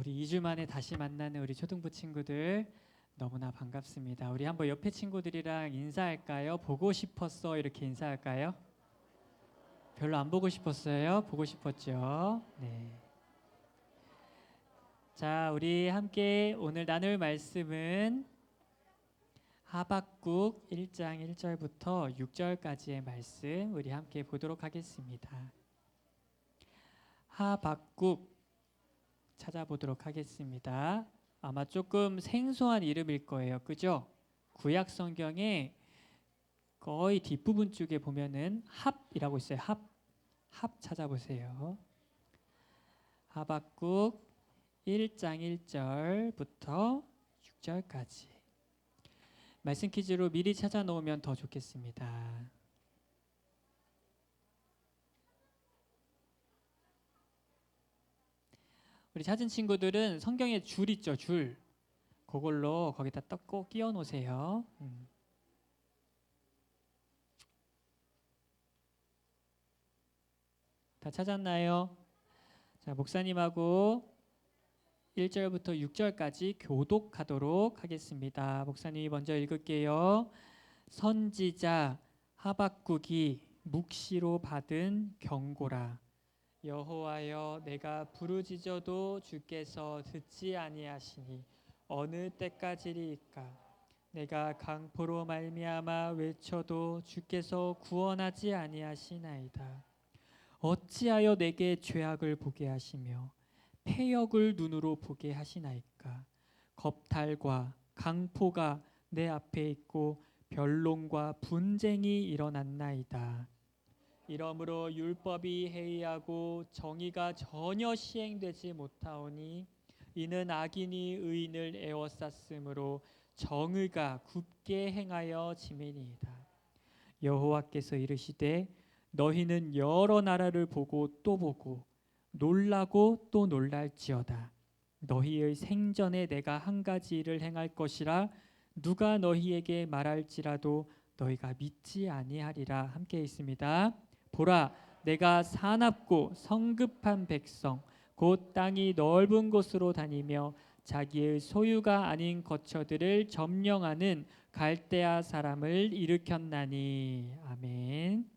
우리 2주 만에 다시 만나는 우리 초등부 친구들 너무나 반갑습니다. 우리 한번 옆에 친구들이랑 인사할까요? 보고 싶었어 이렇게 인사할까요? 별로 안 보고 싶었어요? 보고 싶었죠? 네. 자, 우리 함께 오늘 나눌 말씀은 하박국 1장 1절부터 6절까지의 말씀 우리 함께 보도록 하겠습니다. 하박국 찾아보도록 하겠습니다. 아마 조금 생소한 이름일 거예요. 그죠? 구약 성경에 거의 뒷부분 쪽에 보면은 합이라고 있어요. 합 찾아보세요. 하박국 1장 1절부터 6절까지 말씀 퀴즈로 미리 찾아 놓으면 더 좋겠습니다. 우리 찾은 친구들은 성경에 줄 있죠, 줄. 그걸로 거기다 꼭 끼워 놓으세요. 다 찾았나요? 자, 목사님하고 1절부터 6절까지 교독하도록 하겠습니다. 목사님이 먼저 읽을게요. 선지자 하박국이 묵시로 받은 경고라. 여호와여, 내가 부르짖어도 주께서 듣지 아니하시니 어느 때까지리이까? 내가 강포로 말미암아 외쳐도 주께서 구원하지 아니하시나이다. 어찌하여 내게 죄악을 보게 하시며 패역을 눈으로 보게 하시나이까? 겁탈과 강포가 내 앞에 있고 변론과 분쟁이 일어났나이다. 이러므로 율법이 해이하고 정의가 전혀 시행되지 못하오니 이는 악인이 의인을 에워쌌으므로 정의가 굽게 행하여 지매니이다. 여호와께서 이르시되 너희는 여러 나라를 보고 또 보고 놀라고 또 놀랄지어다. 너희의 생전에 내가 한 가지 일을 행할 것이라 누가 너희에게 말할지라도 너희가 믿지 아니하리라. 함께 있습니다. 보라, 내가 사납고 성급한 백성 곧 땅이 넓은 곳으로 다니며 자기의 소유가 아닌 거처들을 점령하는 갈대아 사람을 일으켰나니. 아멘.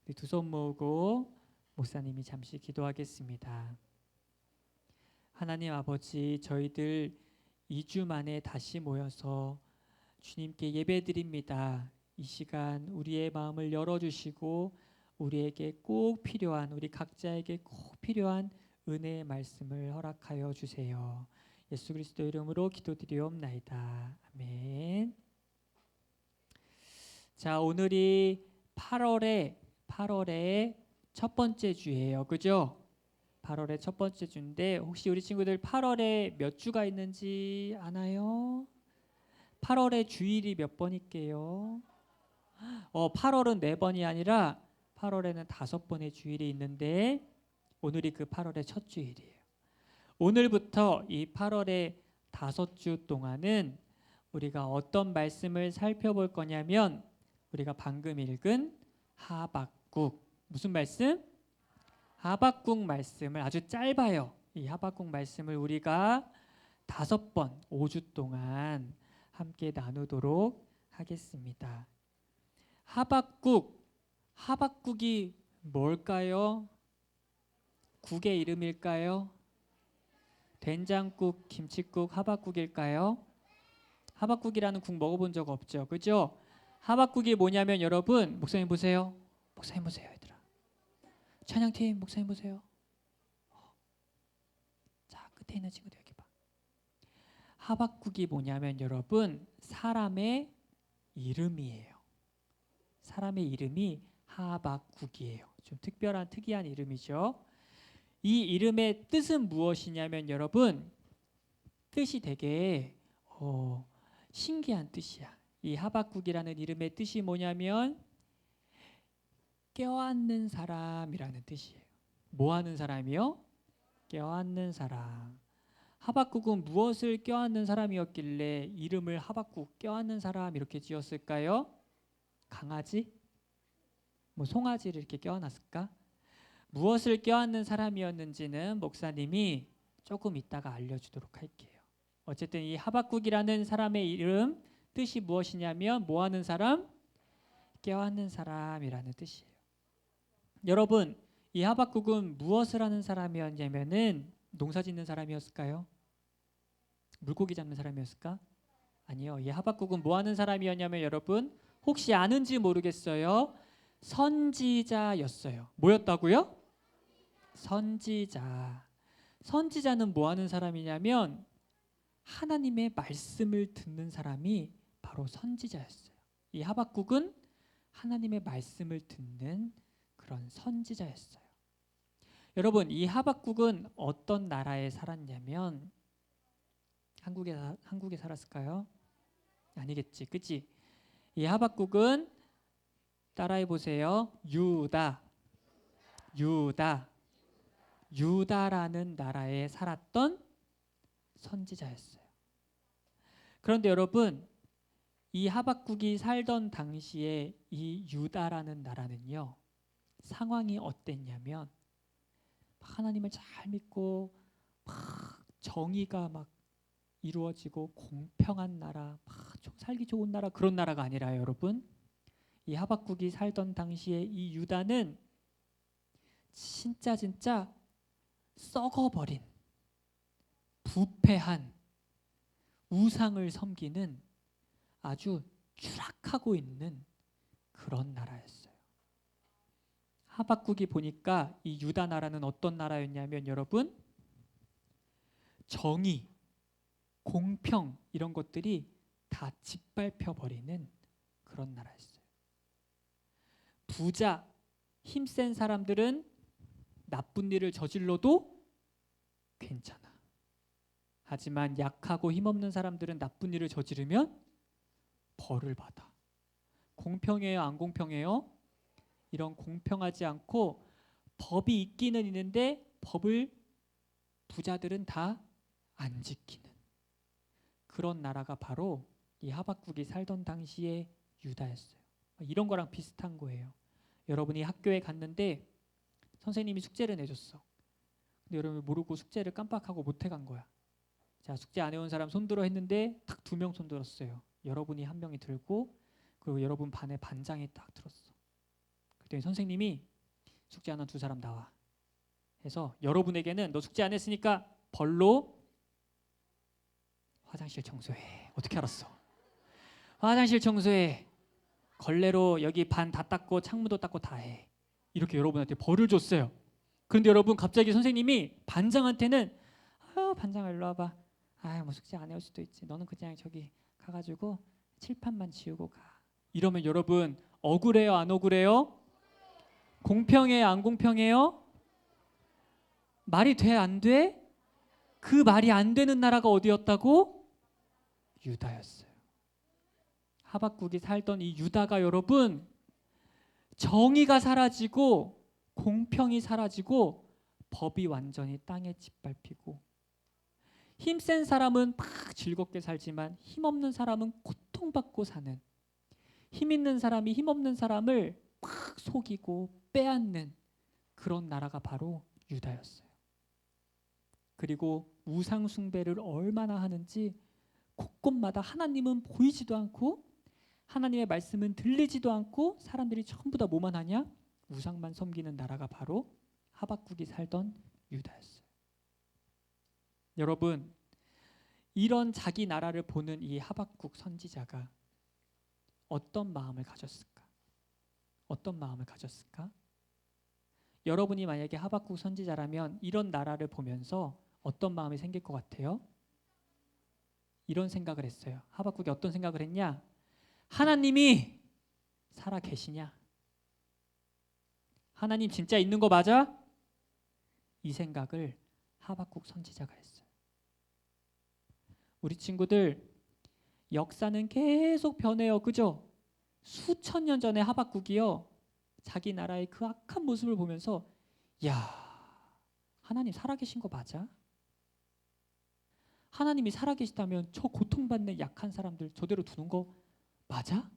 우리 두 손 모으고 목사님이 잠시 기도하겠습니다. 하나님 아버지, 저희들 2주 만에 다시 모여서 주님께 예배드립니다. 이 시간 우리의 마음을 열어주시고 우리에게 꼭 필요한, 우리 각자에게 꼭 필요한 은혜의 말씀을 허락하여 주세요. 예수 그리스도 이름으로 기도드리옵나이다. 아멘. 자, 오늘이 8월의 첫 번째 주예요. 그죠? 8월의 첫 번째 주인데 혹시 우리 친구들 8월에 몇 주가 있는지 아나요? 8월에 주일이 몇 번일게요? 8월은 4번이 아니라 8월에는 5번의 주일이 있는데 오늘이 그 8월의 첫 주일이에요. 오늘부터 이 8월의 5주 동안은 우리가 어떤 말씀을 살펴볼 거냐면 우리가 방금 읽은 하박국, 무슨 말씀? 하박국 말씀을 아주 짧아요. 이 하박국 말씀을 우리가 5번 5주 동안 함께 나누도록 하겠습니다. 하박국이 뭘까요? 국의 이름일까요? 된장국, 김치국, 하박국일까요? 하박국이라는 국 먹어본 적 없죠, 그죠? 하박국이 뭐냐면 여러분, 목사님 보세요. 목사님 보세요, 얘들아. 찬양팀 목사님 보세요. 자, 끝에 있는 친구들 여기 봐. 하박국이 뭐냐면 여러분, 사람의 이름이에요. 사람의 이름이 하박국이에요. 좀 특이한 이름이죠. 이 이름의 뜻은 무엇이냐면 여러분, 뜻이 되게 신기한 뜻이야. 이 하박국이라는 이름의 뜻이 뭐냐면 껴안는 사람이라는 뜻이에요. 뭐 하는 사람이요? 껴안는 사람. 하박국은 무엇을 껴안는 사람이었길래 이름을 하박국, 껴안는 사람 이렇게 지었을까요? 강아지? 뭐 송아지를 이렇게 껴안았을까? 무엇을 껴안는 사람이었는지는 목사님이 조금 이따가 알려주도록 할게요. 어쨌든 이 하박국이라는 사람의 이름 뜻이 무엇이냐면 뭐 하는 사람? 껴안는 사람이라는 뜻이에요. 여러분, 이 하박국은 무엇을 하는 사람이었냐면은 농사 짓는 사람이었을까요? 물고기 잡는 사람이었을까? 아니요. 이 하박국은 뭐 하는 사람이었냐면 여러분 혹시 아는지 모르겠어요. 선지자였어요. 뭐였다고요? 선지자. 선지자는 뭐 하는 사람이냐면 하나님의 말씀을 듣는 사람이 바로 선지자였어요. 이 하박국은 하나님의 말씀을 듣는 그런 선지자였어요. 여러분, 이 하박국은 어떤 나라에 살았냐면 한국에 살았을까요? 아니겠지, 그치? 이 하박국은 따라해 보세요. 유다라는 나라에 살았던 선지자였어요. 그런데 여러분, 이 하박국이 살던 당시에 이 유다라는 나라는요, 상황이 어땠냐면 하나님을 잘 믿고 막 정의가 막 이루어지고 공평한 나라, 막 살기 좋은 나라, 그런 나라가 아니라 여러분, 이 하박국이 살던 당시에 이 유다는 진짜 썩어버린 부패한 우상을 섬기는 아주 추락하고 있는 그런 나라였어요. 하박국이 보니까 이 유다 나라는 어떤 나라였냐면 여러분, 정의, 공평 이런 것들이 다 짓밟혀 버리는 그런 나라였어요. 부자, 힘센 사람들은 나쁜 일을 저질러도 괜찮아. 하지만 약하고 힘없는 사람들은 나쁜 일을 저지르면 벌을 받아. 공평해요, 안 공평해요? 이런 공평하지 않고 법이 있기는 있는데 법을 부자들은 다 안 지키는 그런 나라가 바로 이 하박국이 살던 당시의 유다였어요. 이런 거랑 비슷한 거예요. 여러분이 학교에 갔는데 선생님이 숙제를 내줬어. 근데 여러분이 모르고 숙제를 깜빡하고 못 해간 거야. 자, 숙제 안 해온 사람 손들어 했는데 딱 2명 손들었어요. 여러분이 한 명이 들고 그리고 여러분 반의 반장이 딱 들었어. 그랬더니 선생님이 숙제 안 한 2사람 나와. 해서 여러분에게는 너 숙제 안 했으니까 벌로 화장실 청소해. 어떻게 알았어? 화장실 청소해. 걸레로 여기 반 다 닦고 창문도 닦고 다 해. 이렇게 여러분한테 벌을 줬어요. 그런데 여러분 갑자기 선생님이 반장한테는 반장아 일로 와봐. 뭐 숙제 안 해올 수도 있지. 너는 그냥 저기 가가지고 칠판만 지우고 가. 이러면 여러분 억울해요, 안 억울해요? 공평해요, 안 공평해요? 말이 돼, 안 돼? 그 말이 안 되는 나라가 어디였다고? 유다였어요. 하박국이 살던 이 유다가 여러분 정의가 사라지고 공평이 사라지고 법이 완전히 땅에 짓밟히고 힘센 사람은 막 즐겁게 살지만 힘없는 사람은 고통받고 사는, 힘 있는 사람이 힘없는 사람을 막 속이고 빼앗는 그런 나라가 바로 유다였어요. 그리고 우상 숭배를 얼마나 하는지 곳곳마다 하나님은 보이지도 않고 하나님의 말씀은 들리지도 않고 사람들이 전부 다 뭐만 하냐? 우상만 섬기는 나라가 바로 하박국이 살던 유다였어요. 여러분, 이런 자기 나라를 보는 이 하박국 선지자가 어떤 마음을 가졌을까? 어떤 마음을 가졌을까? 여러분이 만약에 하박국 선지자라면 이런 나라를 보면서 어떤 마음이 생길 것 같아요? 이런 생각을 했어요. 하박국이 어떤 생각을 했냐? 하나님이 살아 계시냐? 하나님 진짜 있는 거 맞아? 이 생각을 하박국 선지자가 했어요. 우리 친구들 역사는 계속 변해요. 그죠? 수천 년 전에 하박국이요. 자기 나라의 그 악한 모습을 보면서 야, 하나님 살아계신 거 맞아? 하나님이 살아계시다면 저 고통받는 약한 사람들 저대로 두는 거 맞아?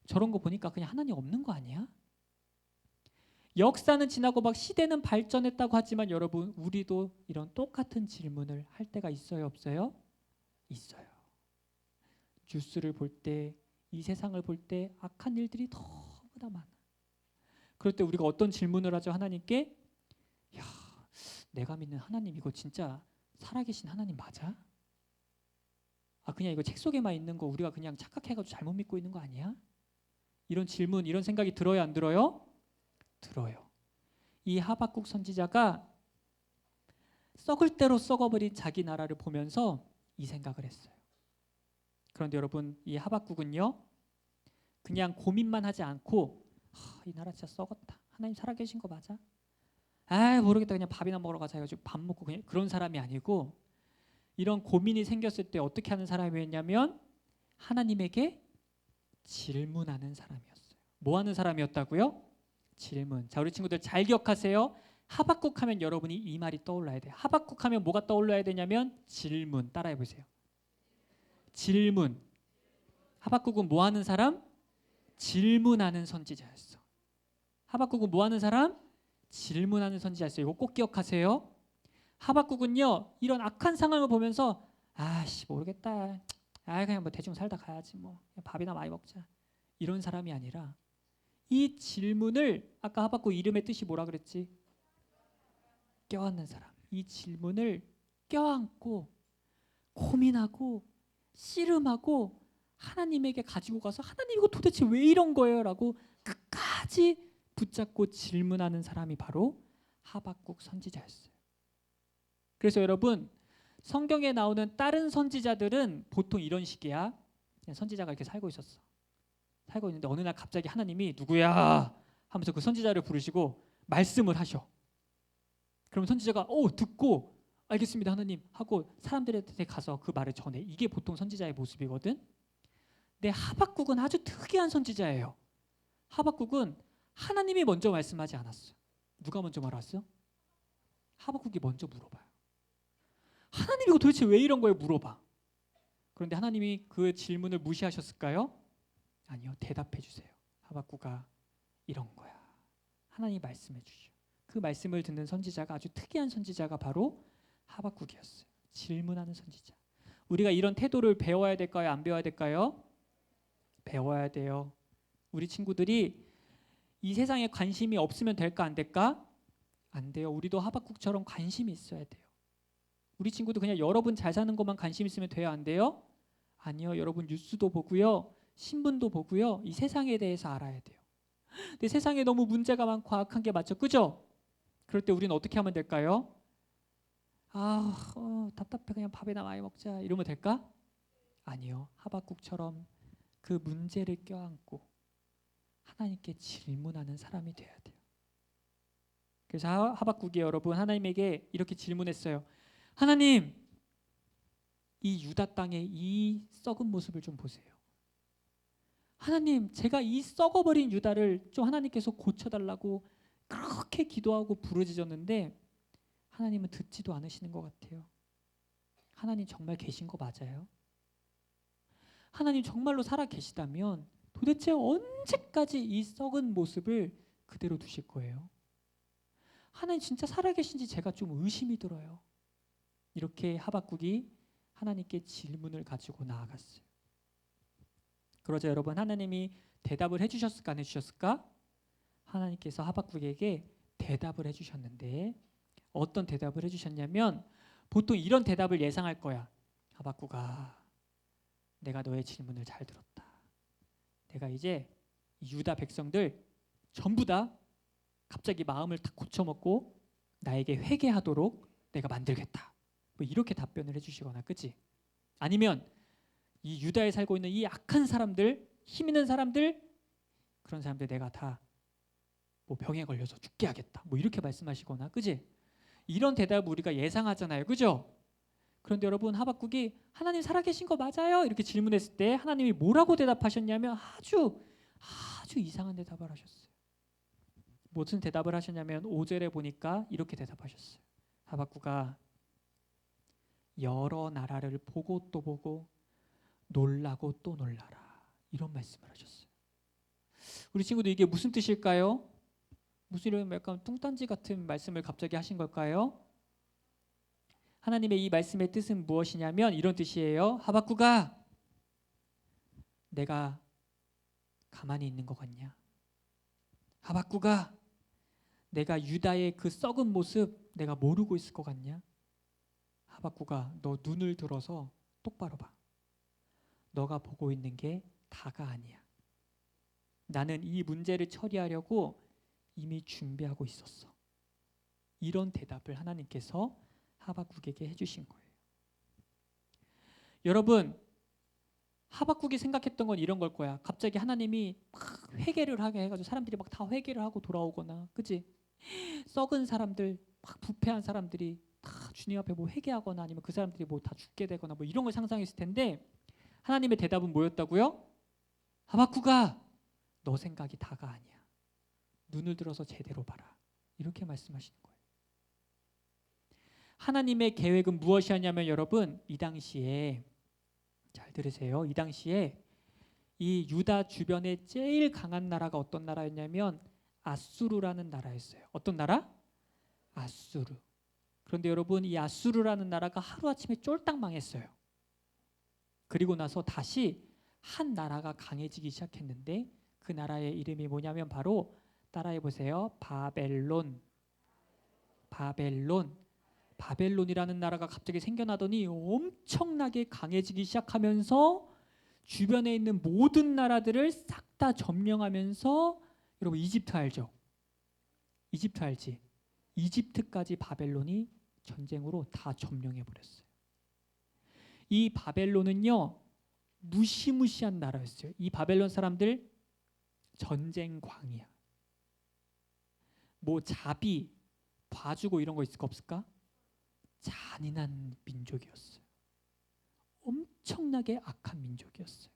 저런 거 보니까 그냥 하나님 없는 거 아니야? 역사는 지나고 막 시대는 발전했다고 하지만 여러분 우리도 이런 똑같은 질문을 할 때가 있어요, 없어요? 있어요. 뉴스를 볼 때, 이 세상을 볼 때 악한 일들이 너무나 많아. 그럴 때 우리가 어떤 질문을 하죠? 하나님께, 야, 내가 믿는 하나님 이거 진짜 살아계신 하나님 맞아? 아 그냥 이거 책 속에만 있는 거 우리가 그냥 착각해가지고 잘못 믿고 있는 거 아니야? 이런 질문, 이런 생각이 들어요, 안 들어요? 들어요. 이 하박국 선지자가 썩을 대로 썩어버린 자기 나라를 보면서 이 생각을 했어요. 그런데 여러분 이 하박국은요 그냥 고민만 하지 않고 이 나라 진짜 썩었다. 하나님 살아계신 거 맞아? 아 모르겠다. 그냥 밥이나 먹으러 가자 해가지고 밥 먹고 그냥 그런 사람이 아니고 이런 고민이 생겼을 때 어떻게 하는 사람이었냐면 하나님에게 질문하는 사람이었어요. 뭐 하는 사람이었다고요? 질문. 자 우리 친구들 잘 기억하세요. 하박국 하면 여러분이 이 말이 떠올라야 돼요. 하박국 하면 뭐가 떠올라야 되냐면 질문. 따라해 보세요. 질문. 하박국은 뭐 하는 사람? 질문하는 선지자였어. 하박국은 뭐 하는 사람? 질문하는 선지자였어요. 이거 꼭 기억하세요. 하박국은요 이런 악한 상황을 보면서 아씨 모르겠다. 아 그냥 뭐 대충 살다 가야지 뭐 밥이나 많이 먹자. 이런 사람이 아니라 이 질문을 아까 하박국 이름의 뜻이 뭐라 그랬지? 껴안는 사람. 이 질문을 껴안고 고민하고 씨름하고 하나님에게 가지고 가서 하나님 이거 도대체 왜 이런 거예요? 라고 끝까지 붙잡고 질문하는 사람이 바로 하박국 선지자였어요. 그래서 여러분 성경에 나오는 다른 선지자들은 보통 이런 식이야. 그냥 선지자가 이렇게 살고 있었어. 살고 있는데 어느 날 갑자기 하나님이 누구야 하면서 그 선지자를 부르시고 말씀을 하셔. 그럼 선지자가 듣고 알겠습니다 하나님 하고 사람들한테 가서 그 말을 전해. 이게 보통 선지자의 모습이거든. 근데 하박국은 아주 특이한 선지자예요. 하박국은 하나님이 먼저 말씀하지 않았어. 누가 먼저 말했어? 하박국이 먼저 물어봐요. 하나님 이거 도대체 왜 이런 거예요? 물어봐. 그런데 하나님이 그 질문을 무시하셨을까요? 아니요. 대답해 주세요. 하박국아 이런 거야. 하나님 말씀해 주시오. 그 말씀을 듣는 선지자가 아주 특이한 선지자가 바로 하박국이었어요. 질문하는 선지자. 우리가 이런 태도를 배워야 될까요? 안 배워야 될까요? 배워야 돼요. 우리 친구들이 이 세상에 관심이 없으면 될까 안 될까? 안 돼요. 우리도 하박국처럼 관심이 있어야 돼요. 우리 친구도 그냥 여러분 잘 사는 것만 관심 있으면 돼요? 안 돼요? 아니요. 여러분 뉴스도 보고요. 신문도 보고요. 이 세상에 대해서 알아야 돼요. 근데 세상에 너무 문제가 많고 악한 게 맞죠? 그죠? 그럴 때 우리는 어떻게 하면 될까요? 답답해 그냥 밥이나 많이 먹자 이러면 될까? 아니요. 하박국처럼 그 문제를 껴안고 하나님께 질문하는 사람이 돼야 돼요. 그래서 하박국이 여러분 하나님에게 이렇게 질문했어요. 하나님 이 유다 땅의 이 썩은 모습을 좀 보세요. 하나님 제가 이 썩어버린 유다를 좀 하나님께서 고쳐달라고 그렇게 기도하고 부르짖었는데 하나님은 듣지도 않으시는 것 같아요. 하나님 정말 계신 거 맞아요? 하나님 정말로 살아 계시다면 도대체 언제까지 이 썩은 모습을 그대로 두실 거예요? 하나님 진짜 살아 계신지 제가 좀 의심이 들어요. 이렇게 하박국이 하나님께 질문을 가지고 나아갔어요. 그러자 여러분 하나님이 대답을 해주셨을까 안 해주셨을까? 하나님께서 하박국에게 대답을 해주셨는데 어떤 대답을 해주셨냐면 보통 이런 대답을 예상할 거야. 하박국아 내가 너의 질문을 잘 들었다. 내가 이제 유다 백성들 전부 다 갑자기 마음을 다 고쳐먹고 나에게 회개하도록 내가 만들겠다. 뭐 이렇게 답변을 해주시거나 그치? 아니면 이 유다에 살고 있는 이 악한 사람들 힘 있는 사람들 그런 사람들 내가 다 뭐 병에 걸려서 죽게 하겠다. 뭐 이렇게 말씀하시거나 그치? 이런 대답을 우리가 예상하잖아요. 그죠? 그런데 여러분 하박국이 하나님 살아계신 거 맞아요? 이렇게 질문했을 때 하나님이 뭐라고 대답하셨냐면 아주 이상한 대답을 하셨어요. 무슨 대답을 하셨냐면 5절에 보니까 이렇게 대답하셨어요. 하박국아 여러 나라를 보고 또 보고 놀라고 또 놀라라. 이런 말씀을 하셨어요. 우리 친구들 이게 무슨 뜻일까요? 무슨 이런 약간 뚱딴지 같은 말씀을 갑자기 하신 걸까요? 하나님의 이 말씀의 뜻은 무엇이냐면 이런 뜻이에요. 하박국아, 내가 가만히 있는 것 같냐? 하박국아, 내가 유다의 그 썩은 모습 내가 모르고 있을 것 같냐? 하박국아, 너 눈을 들어서 똑바로 봐. 너가 보고 있는 게 다가 아니야. 나는 이 문제를 처리하려고 이미 준비하고 있었어. 이런 대답을 하나님께서 하박국에게 해주신 거예요. 여러분, 하박국이 생각했던 건 이런 걸 거야. 갑자기 하나님이 막 회개를 하게 해가지고 사람들이 막 다 회개를 하고 돌아오거나, 그치? 썩은 사람들, 막 부패한 사람들이 다 주님 앞에 뭐 회개하거나 아니면 그 사람들이 뭐 다 죽게 되거나 뭐 이런 걸 상상했을 텐데 하나님의 대답은 뭐였다고요? 하박국아, 너 생각이 다가 아니야. 눈을 들어서 제대로 봐라. 이렇게 말씀하시는 거예요. 하나님의 계획은 무엇이었냐면 여러분, 이 당시에 잘 들으세요. 이 당시에 이 유다 주변에 제일 강한 나라가 어떤 나라였냐면 아수르라는 나라였어요. 어떤 나라? 아수르. 그런데 여러분, 이 아수르라는 나라가 하루아침에 쫄딱 망했어요. 그리고 나서 다시 한 나라가 강해지기 시작했는데 그 나라의 이름이 뭐냐면 바로 따라해 보세요. 바벨론. 바벨론. 바벨론이라는 나라가 갑자기 생겨나더니 엄청나게 강해지기 시작하면서 주변에 있는 모든 나라들을 싹 다 점령하면서, 여러분 이집트 알죠? 이집트 알지? 이집트까지 바벨론이 전쟁으로 다 점령해 버렸어요. 이 바벨론은요 무시무시한 나라였어요. 이 바벨론 사람들 전쟁광이야. 뭐 자비, 봐주고 이런 거 있을까 없을까? 잔인한 민족이었어요. 엄청나게 악한 민족이었어요.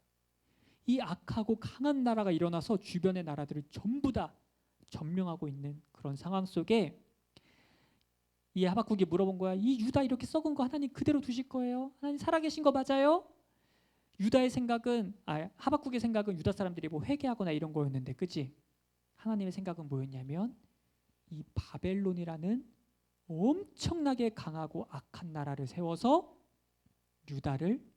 이 악하고 강한 나라가 일어나서 주변의 나라들을 전부 다 점령하고 있는 그런 상황 속에 이 하박국이 물어본 거야. 이 유다 이렇게 썩은 거 하나님 그대로 두실 거예요? 하나님 살아계신 거 맞아요? 유다의 생각은, 하박국의 생각은 유다 사람들이 뭐 회개하거나 이런 거였는데, 그치? 하나님의 생각은 뭐였냐면 이 바벨론이라는 엄청나게 강하고 악한 나라를 세워서 유다를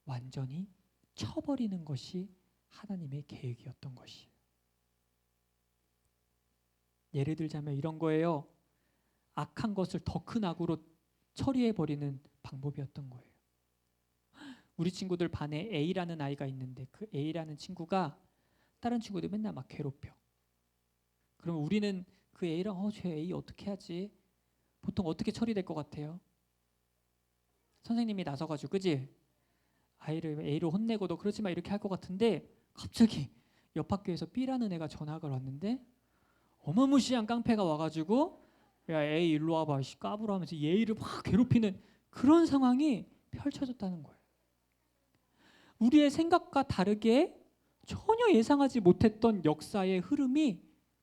완전히 쳐버리는 것이 하나님의 계획이었던 것이에요. 예를 들자면 이런 거예요. 악한 것을 더 큰 악으로 처리해버리는 방법이었던 거예요. 우리 친구들 반에 A라는 아이가 있는데 그 A라는 친구가 다른 친구들 맨날 막 괴롭혀. 그러면 우리는 그 A랑 저 A 어떻게 하지? 보통 어떻게 처리될 것 같아요? 선생님이 나서가지고, 그지? 아이를 A로 혼내고도 그렇지만 이렇게 할 것 같은데 갑자기 옆 학교에서 B라는 애가 전학을 왔는데 어마무시한 깡패가 와가지고 야 A 일로 와봐 까불어 하면서 A를 막 괴롭히는 그런 상황이 펼쳐졌다는 거예요. 우리의 생각과 다르게 전혀 예상하지 못했던 역사의 흐름이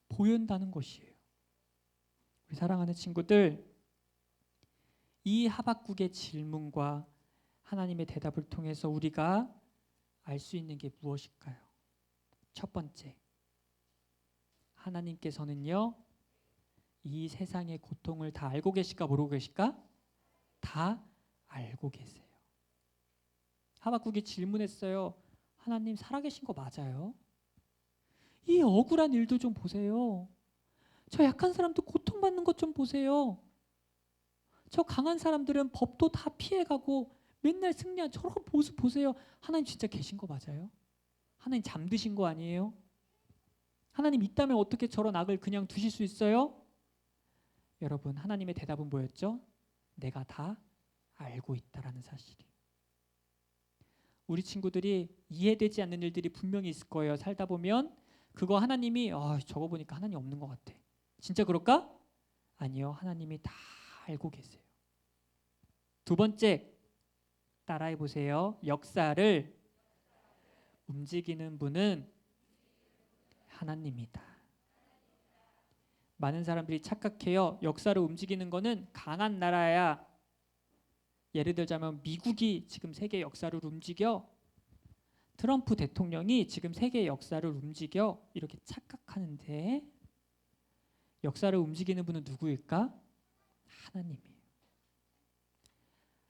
보인다는 것이에요. 우리 사랑하는 친구들, 이 하박국의 질문과 하나님의 대답을 통해서 우리가 알 수 있는 게 무엇일까요? 첫 번째, 하나님께서는요 이 세상의 고통을 다 알고 계실까 모르고 계실까? 다 알고 계세요. 하박국이 질문했어요. 하나님 살아계신 거 맞아요? 이 억울한 일도 좀 보세요. 저 약한 사람도 고통받는 것 좀 보세요. 저 강한 사람들은 법도 다 피해가고 맨날 승리한 저런 모습 보세요. 하나님 진짜 계신 거 맞아요? 하나님 잠드신 거 아니에요? 하나님 있다면 어떻게 저런 악을 그냥 두실 수 있어요? 여러분, 하나님의 대답은 뭐였죠? 내가 다 알고 있다라는 사실이. 우리 친구들이 이해되지 않는 일들이 분명히 있을 거예요. 살다 보면 그거 하나님이 저거 보니까 하나님 없는 것 같아. 진짜 그럴까? 아니요. 하나님이 다 알고 계세요. 두 번째, 따라해 보세요. 역사를 움직이는 분은 하나님이다. 많은 사람들이 착각해요. 역사를 움직이는 거는 강한 나라야. 예를 들자면 미국이 지금 세계 역사를 움직여, 트럼프 대통령이 지금 세계 역사를 움직여, 이렇게 착각하는데 역사를 움직이는 분은 누구일까? 하나님이에요.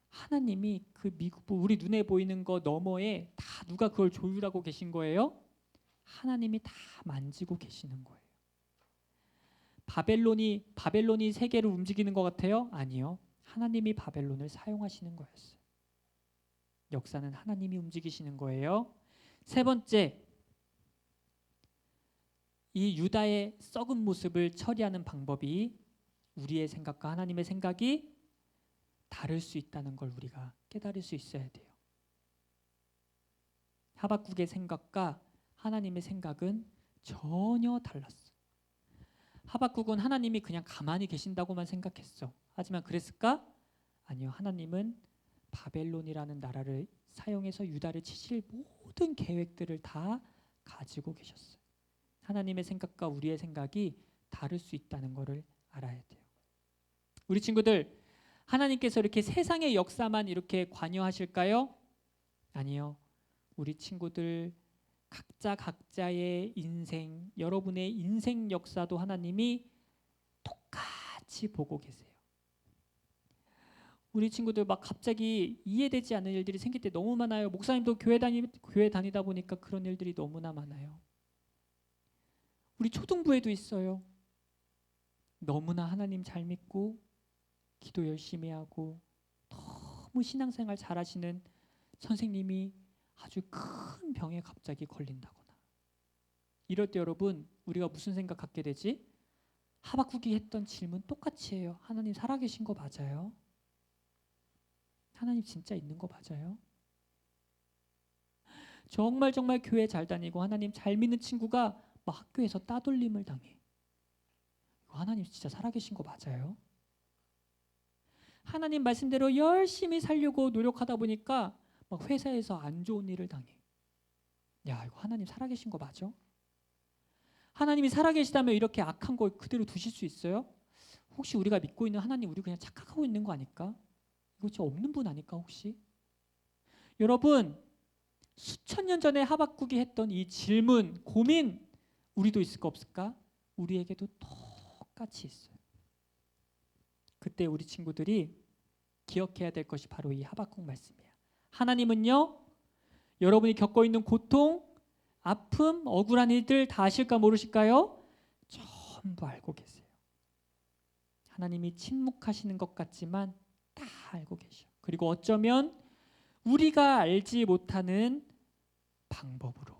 하나님이 그 미국 우리 눈에 보이는 거 너머에 다 누가 그걸 조율하고 계신 거예요? 하나님이 다 만지고 계시는 거예요. 바벨론이 세계를 움직이는 것 같아요? 아니요. 하나님이 바벨론을 사용하시는 거였어요. 역사는 하나님이 움직이시는 거예요. 세 번째, 이 유다의 썩은 모습을 처리하는 방법이 우리의 생각과 하나님의 생각이 다를 수 있다는 걸 우리가 깨달을 수 있어야 돼요. 하박국의 생각과 하나님의 생각은 전혀 달랐어. 하박국은 하나님이 그냥 가만히 계신다고만 생각했어. 하지만 그랬을까? 아니요. 하나님은 바벨론이라는 나라를 사용해서 유다를 치실 모든 계획들을 다 가지고 계셨어요. 하나님의 생각과 우리의 생각이 다를 수 있다는 것을 알아야 돼요. 우리 친구들, 하나님께서 이렇게 세상의 역사만 이렇게 관여하실까요? 아니요. 우리 친구들 각자의 인생, 여러분의 인생 역사도 하나님이 똑같이 보고 계세요. 우리 친구들 막 갑자기 이해되지 않는 일들이 생길 때 너무 많아요. 목사님도 교회 다니다 보니까 그런 일들이 너무나 많아요. 우리 초등부에도 있어요. 너무나 하나님 잘 믿고 기도 열심히 하고 너무 신앙생활 잘하시는 선생님이 아주 큰 병에 갑자기 걸린다거나, 이럴 때 여러분 우리가 무슨 생각 갖게 되지? 하박국이 했던 질문 똑같이 해요. 하나님 살아계신 거 맞아요? 하나님 진짜 있는 거 맞아요? 정말 교회 잘 다니고 하나님 잘 믿는 친구가 막 학교에서 따돌림을 당해. 하나님 진짜 살아계신 거 맞아요? 하나님 말씀대로 열심히 살려고 노력하다 보니까 막 회사에서 안 좋은 일을 당해. 야, 이거 하나님 살아계신 거 맞아? 하나님이 살아계시다면 이렇게 악한 거 그대로 두실 수 있어요? 혹시 우리가 믿고 있는 하나님 우리 그냥 착각하고 있는 거 아닐까? 이거 진짜 없는 분 아닐까 혹시? 여러분, 수천 년 전에 하박국이 했던 이 질문, 고민 우리도 있을까 없을까? 우리에게도 똑같이 있어요. 그때 우리 친구들이 기억해야 될 것이 바로 이 하박국 말씀이에요. 하나님은요, 여러분이 겪고 있는 고통, 아픔, 억울한 일들 다 아실까 모르실까요? 전부 알고 계세요. 하나님이 침묵하시는 것 같지만 다 알고 계셔. 그리고 어쩌면 우리가 알지 못하는 방법으로,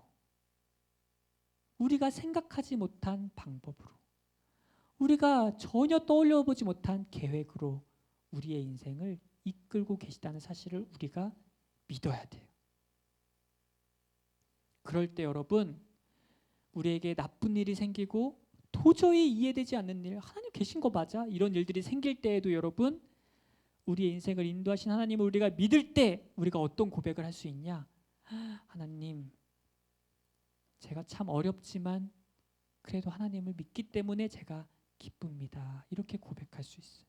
우리가 생각하지 못한 방법으로, 우리가 전혀 떠올려 보지 못한 계획으로 우리의 인생을 이끌고 계시다는 사실을 우리가 믿어야 돼요. 그럴 때 여러분, 우리에게 나쁜 일이 생기고 도저히 이해되지 않는 일, 하나님 계신 거 맞아? 이런 일들이 생길 때에도 여러분, 우리의 인생을 인도하신 하나님을 우리가 믿을 때 우리가 어떤 고백을 할 수 있냐? 하나님, 제가 참 어렵지만 그래도 하나님을 믿기 때문에 제가 기쁩니다. 이렇게 고백할 수 있어요.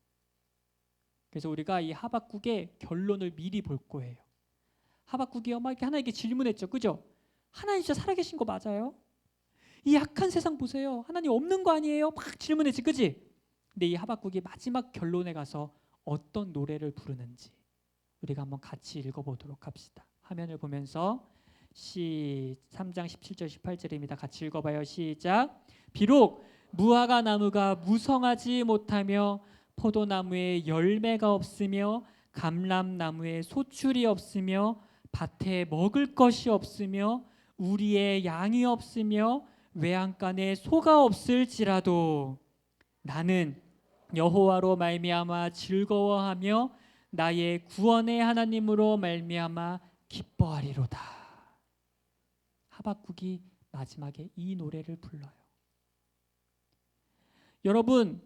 그래서 우리가 이 하박국의 결론을 미리 볼 거예요. 하박국이요, 막 이렇게 하나님께 질문했죠, 그죠? 하나님 진짜 살아계신 거 맞아요? 이 악한 세상 보세요. 하나님 없는 거 아니에요? 막 질문했지, 그지? 근데 이 하박국이 마지막 결론에 가서 어떤 노래를 부르는지 우리가 한번 같이 읽어보도록 합시다. 화면을 보면서 3장 17절 18절입니다. 같이 읽어봐요. 시작. 비록 무화과 나무가 무성하지 못하며 포도나무에 열매가 없으며 감람나무에 소출이 없으며 밭에 먹을 것이 없으며 우리의 양이 없으며 외양간에 소가 없을지라도 나는 여호와로 말미암아 즐거워하며 나의 구원의 하나님으로 말미암아 기뻐하리로다. 하박국이 마지막에 이 노래를 불러요. 여러분,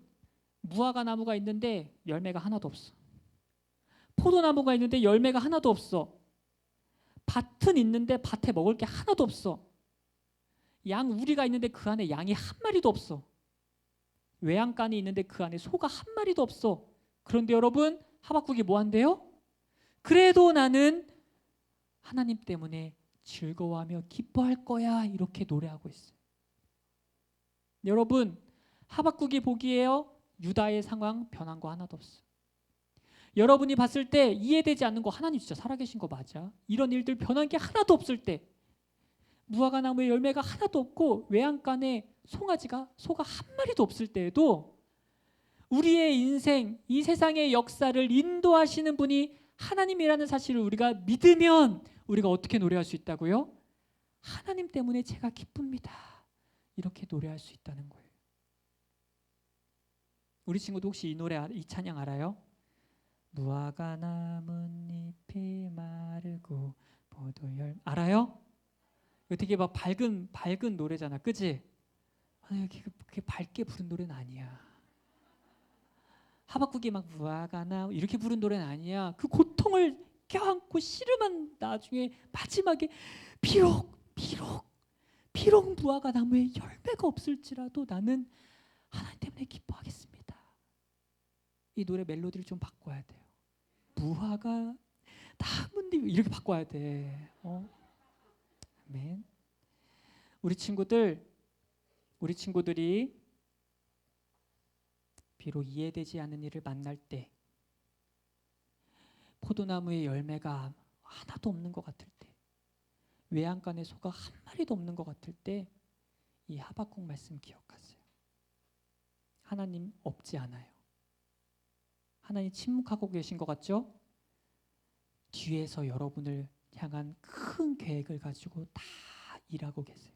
무화과 나무가 있는데 열매가 하나도 없어. 포도나무가 있는데 열매가 하나도 없어. 밭은 있는데 밭에 먹을 게 하나도 없어. 양 우리가 있는데 그 안에 양이 한 마리도 없어. 외양간이 있는데 그 안에 소가 한 마리도 없어. 그런데 여러분, 하박국이 뭐 한대요? 그래도 나는 하나님 때문에 즐거워하며 기뻐할 거야. 이렇게 노래하고 있어요. 여러분, 하박국이 보기에요, 유다의 상황 변한 거 하나도 없어. 여러분이 봤을 때 이해되지 않는 거, 하나님 진짜 살아계신 거 맞아? 이런 일들 변한 게 하나도 없을 때, 무화과 나무에 열매가 하나도 없고 외양간에 소가 한 마리도 없을 때에도 우리의 인생, 이 세상의 역사를 인도하시는 분이 하나님이라는 사실을 우리가 믿으면 우리가 어떻게 노래할 수 있다고요? 하나님 때문에 제가 기쁩니다. 이렇게 노래할 수 있다는 거예요. 우리 친구도 혹시 이 노래, 이 찬양 알아요? 무화과 나뭇잎이 마르고 포도열, 알아요? 이거 되게 막 밝은 노래잖아, 그치? 아니, 그게 밝게 부른 노래는 아니야. 하박국이 막 무화과 나무 이렇게 부른 노래는 아니야. 그 고통을 껴안고 씨름한 나중에 마지막에 비록 무화과 나무에 열매가 없을지라도 나는 하나님 때문에 기뻐하겠습니다. 이 노래 멜로디를 좀 바꿔야 돼요. 무화과 나뭇잎 이렇게 바꿔야 돼. 아멘. 우리 친구들이 비록 이해되지 않는 일을 만날 때, 포도나무에 열매가 하나도 없는 것 같을 때, 외양간에 소가 한 마리도 없는 것 같을 때, 이 하박국 말씀 기억하세요. 하나님 없지 않아요. 하나님 침묵하고 계신 것 같죠? 뒤에서 여러분을 향한 큰 계획을 가지고 다 일하고 계세요.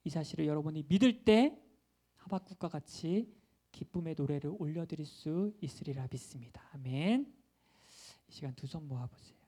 이 사실을 여러분이 믿을 때 하박국과 같이 기쁨의 노래를 올려드릴 수 있으리라 믿습니다. 아멘. 이 시간 두 손 모아보세요.